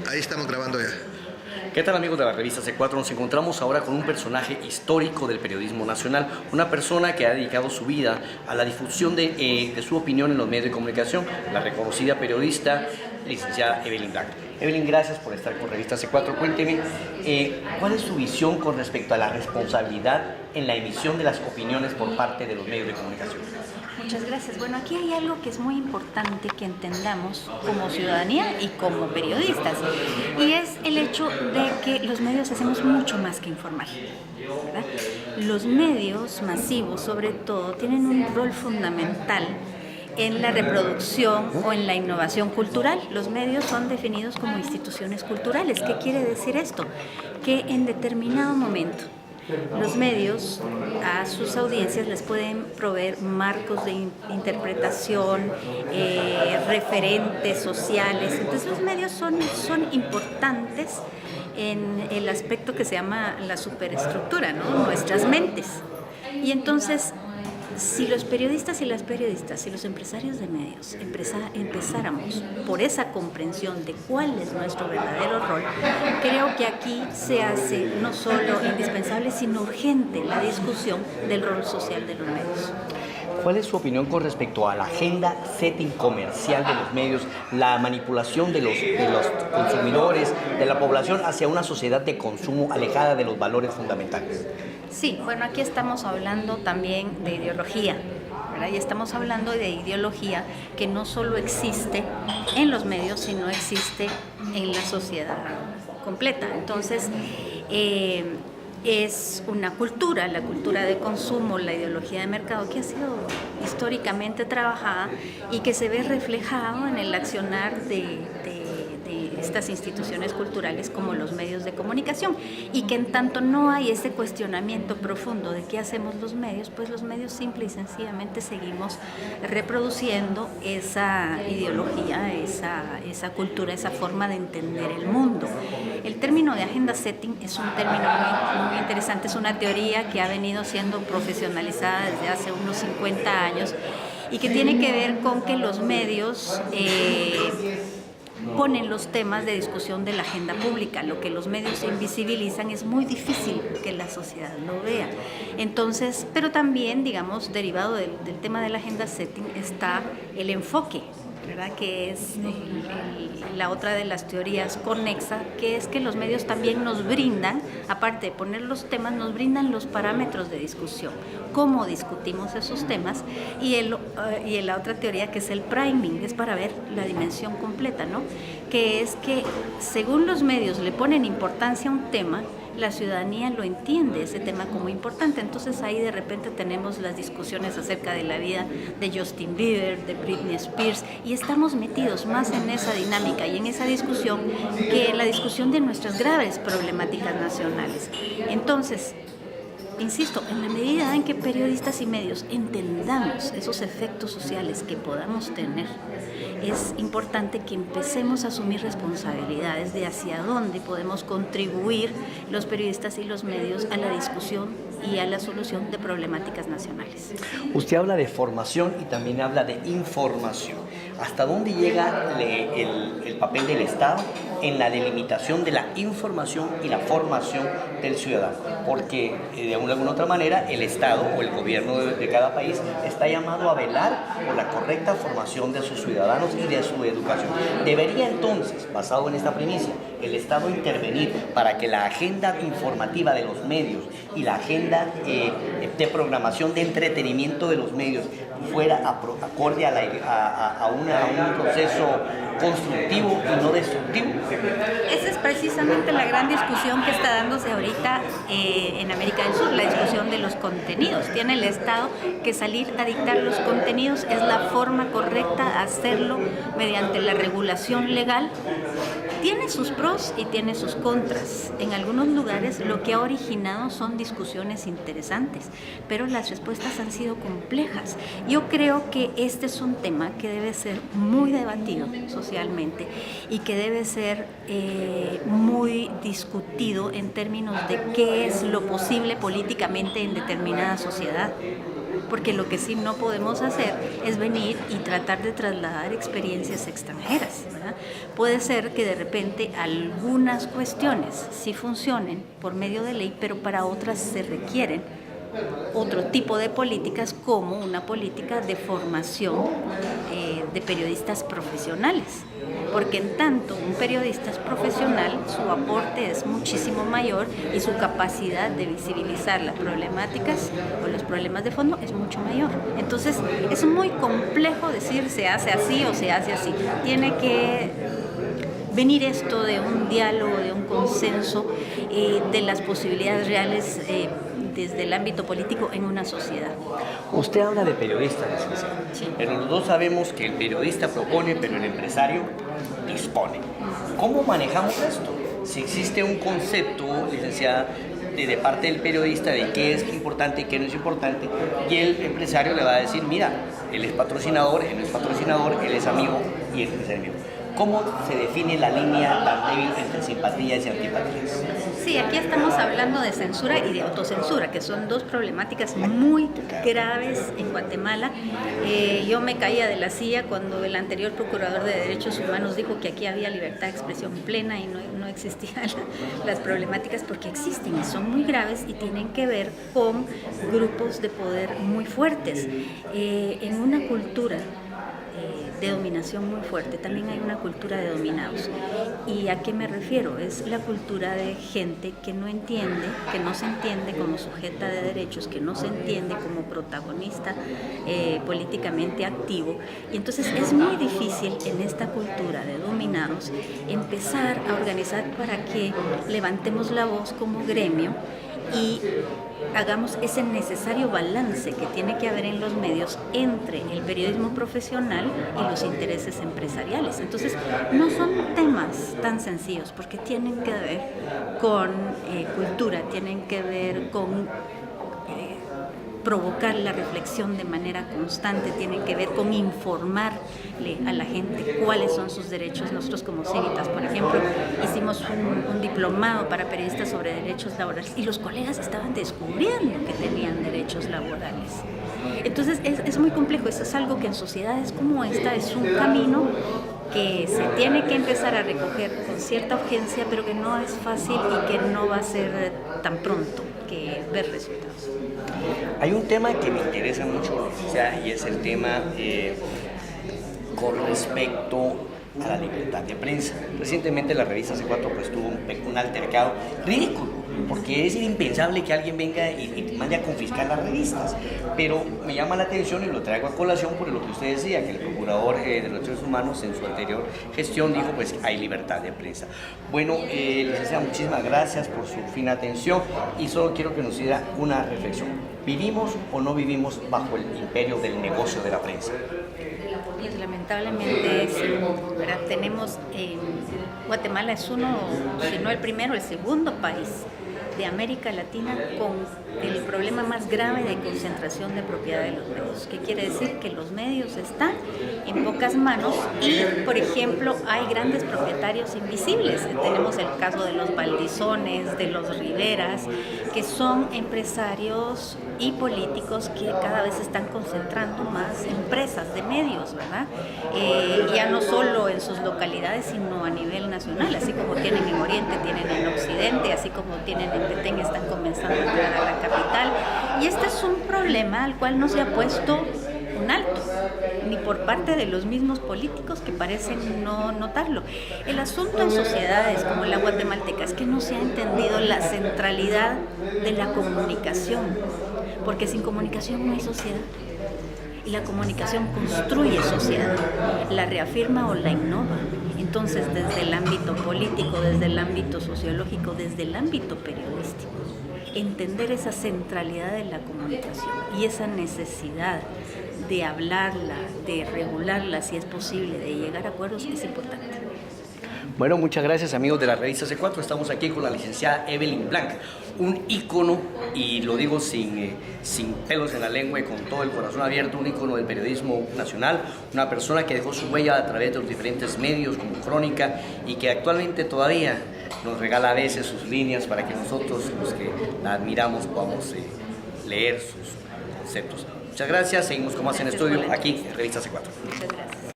Ahí estamos grabando ya. ¿Qué tal, amigos de la revista C4? Nos encontramos ahora con un personaje histórico del periodismo nacional, una persona que ha dedicado su vida a la difusión de su opinión en los medios de comunicación, la reconocida periodista licenciada Evelyn Blanco. Evelyn, gracias por estar con Revista C4. Cuénteme, ¿cuál es su visión con respecto a la responsabilidad en la emisión de las opiniones por parte de los medios de comunicación? Muchas gracias. Bueno, aquí hay algo que es muy importante que entendamos como ciudadanía y como periodistas, y es el hecho de que los medios hacemos mucho más que informar, ¿verdad? Los medios masivos, sobre todo, tienen un rol fundamental en la reproducción o en la innovación cultural. Los medios son definidos como instituciones culturales. ¿Qué quiere decir esto? Que en determinado momento los medios a sus audiencias les pueden proveer marcos de interpretación, referentes sociales. Entonces los medios son importantes en el aspecto que se llama la superestructura, ¿no? Nuestras mentes. Y entonces, si los periodistas y las periodistas y los empresarios de medios empezáramos por esa comprensión de cuál es nuestro verdadero rol, creo que aquí se hace no solo indispensable, sino urgente la discusión del rol social de los medios. ¿Cuál es su opinión con respecto a la agenda setting comercial de los medios, la manipulación de los consumidores, de la población hacia una sociedad de consumo alejada de los valores fundamentales? Sí, bueno, aquí estamos hablando también de ideología, ¿verdad? Y estamos hablando de ideología que no solo existe en los medios, sino existe en la sociedad completa. Entonces, es una cultura, la cultura de consumo, la ideología de mercado que ha sido históricamente trabajada y que se ve reflejado en el accionar de estas instituciones culturales como los medios de comunicación, y que en tanto no hay ese cuestionamiento profundo de qué hacemos los medios, pues los medios simple y sencillamente seguimos reproduciendo esa ideología, esa cultura, esa forma de entender el mundo. El término de agenda setting es un término muy interesante, es una teoría que ha venido siendo profesionalizada desde hace unos 50 años y que tiene que ver con que los medios ponen los temas de discusión de la agenda pública. Lo que los medios invisibilizan es muy difícil que la sociedad lo vea. Entonces, pero también, digamos, derivado del tema de la agenda setting está el enfoque, ¿verdad? Que es la otra de las teorías conexa, que es que los medios también nos brindan, aparte de poner los temas, nos brindan los parámetros de discusión, cómo discutimos esos temas, y la otra teoría, que es el priming, es para ver la dimensión completa, ¿no? Que es que según los medios le ponen importancia a un tema, la ciudadanía lo entiende ese tema como importante. Entonces ahí de repente tenemos las discusiones acerca de la vida de Justin Bieber, de Britney Spears, y estamos metidos más en esa dinámica y en esa discusión que en la discusión de nuestras graves problemáticas nacionales. Entonces, insisto, en la medida en que periodistas y medios entendamos esos efectos sociales que podamos tener, es importante que empecemos a asumir responsabilidades de hacia dónde podemos contribuir los periodistas y los medios a la discusión y a la solución de problemáticas nacionales. Usted habla de formación y también habla de información. ¿Hasta dónde llega el papel del Estado en la delimitación de la información y la formación del ciudadano? Porque de alguna otra manera el Estado o el gobierno de cada país está llamado a velar por la correcta formación de sus ciudadanos y de su educación. Debería entonces, basado en esta primicia, el Estado intervenir para que la agenda informativa de los medios y la agenda de programación de entretenimiento de los medios fuera acorde a un proceso constructivo y no destructivo. Esa es precisamente la gran discusión que está dándose ahorita en América del Sur, la discusión de los contenidos. Tiene el Estado que salir a dictar los contenidos, es la forma correcta de hacerlo mediante la regulación legal. Tiene sus pros y tiene sus contras. En algunos lugares lo que ha originado son discusiones interesantes, pero las respuestas han sido complejas. Yo creo que este es un tema que debe ser muy debatido socialmente y que debe ser muy discutido en términos de qué es lo posible políticamente en determinada sociedad. porque lo que sí no podemos hacer es venir y tratar de trasladar experiencias extranjeras, ¿verdad? Puede ser que de repente algunas cuestiones sí funcionen por medio de ley, pero para otras se requieren otro tipo de políticas, como una política de formación de periodistas profesionales, porque en tanto un periodista es profesional, su aporte es muchísimo mayor y su capacidad de visibilizar las problemáticas o los problemas de fondo es mucho mayor. Entonces es muy complejo decir se hace así o se hace así. Tiene que venir esto de un diálogo, de un consenso, de las posibilidades reales desde el ámbito político en una sociedad. Usted habla de periodistas, licenciada, Sí. pero los dos sabemos que el periodista propone, pero el empresario dispone. ¿Cómo manejamos esto? Si existe un concepto, licenciada, de parte del periodista de qué es importante y qué no es importante, y el empresario le va a decir, mira, él es patrocinador, él no es patrocinador, él es amigo y él es enemigo. ¿Cómo se define la línea tan débil entre simpatías y antipatías? Sí, aquí estamos hablando de censura y de autocensura, que son dos problemáticas muy graves en Guatemala. Yo me caía de la silla cuando el anterior procurador de Derechos Humanos dijo que aquí había libertad de expresión plena y no existían las problemáticas, porque existen y son muy graves y tienen que ver con grupos de poder muy fuertes. En una cultura de dominación muy fuerte, también hay una cultura de dominados. ¿Y a qué me refiero? Es la cultura de gente que no entiende, que no se entiende como sujeta de derechos, que no se entiende como protagonista políticamente activo. Y entonces es muy difícil en esta cultura de dominados empezar a organizar para que levantemos la voz como gremio y hagamos ese necesario balance que tiene que haber en los medios entre el periodismo profesional y los intereses empresariales. Entonces, no son temas tan sencillos porque tienen que ver con cultura, tienen que ver con provocar la reflexión de manera constante, tiene que ver con informarle a la gente cuáles son sus derechos. Nosotros como Civitas, por ejemplo, hicimos un diplomado para periodistas sobre derechos laborales y los colegas estaban descubriendo que tenían derechos laborales. Entonces es muy complejo, eso es algo que en sociedades como esta es un camino que se tiene que empezar a recoger con cierta urgencia, pero que no es fácil y que no va a ser tan pronto que ver resultados. Hay un tema que me interesa mucho, y es el tema con respecto a la libertad de prensa. Recientemente la revista C4 pues tuvo un altercado ridículo, porque es impensable que alguien venga y mande a confiscar las revistas, pero me llama la atención y lo traigo a colación por lo que usted decía, que el procurador de Derechos Humanos en su anterior gestión dijo pues hay libertad de prensa. Bueno, licenciada, muchísimas gracias por su fina atención y solo quiero que nos diera una reflexión. ¿Vivimos o no vivimos bajo el imperio del negocio de la prensa? Pues lamentablemente sí, ¿verdad? Tenemos, Guatemala es uno, si no el primero, el segundo país de América Latina con el problema más grave de concentración de propiedad de los medios. ¿Qué quiere decir? Que los medios están en pocas manos y, por ejemplo, hay grandes propietarios invisibles. Tenemos el caso de los Valdisones, de los Riveras, que son empresarios y políticos que cada vez están concentrando más empresas de medios, ¿verdad? Ya no solo en sus localidades, sino a nivel nacional, así como tienen en Oriente, tienen en Occidente, así como tienen en Petén, están comenzando a entrar a la capital. Y este es un problema al cual no se ha puesto un alto, ni por parte de los mismos políticos que parecen no notarlo. El asunto en sociedades como la guatemalteca es que no se ha entendido la centralidad de la comunicación, porque sin comunicación no hay sociedad. Y la comunicación construye sociedad, la reafirma o la innova. Entonces, desde el ámbito político, desde el ámbito sociológico, desde el ámbito periodístico, entender esa centralidad de la comunicación y esa necesidad de hablarla, de regularla si es posible, de llegar a acuerdos es importante. Bueno, muchas gracias amigos de la revista C4. Estamos aquí con la licenciada Evelyn Blanc, un ícono, y lo digo sin pelos en la lengua y con todo el corazón abierto, un ícono del periodismo nacional, una persona que dejó su huella a través de los diferentes medios como Crónica y que actualmente todavía nos regala a veces sus líneas para que nosotros, los que la admiramos, podamos leer sus conceptos. Muchas gracias. Seguimos como hacen Gracias por estudio la aquí en entrevista. Revista C4. Muchas gracias.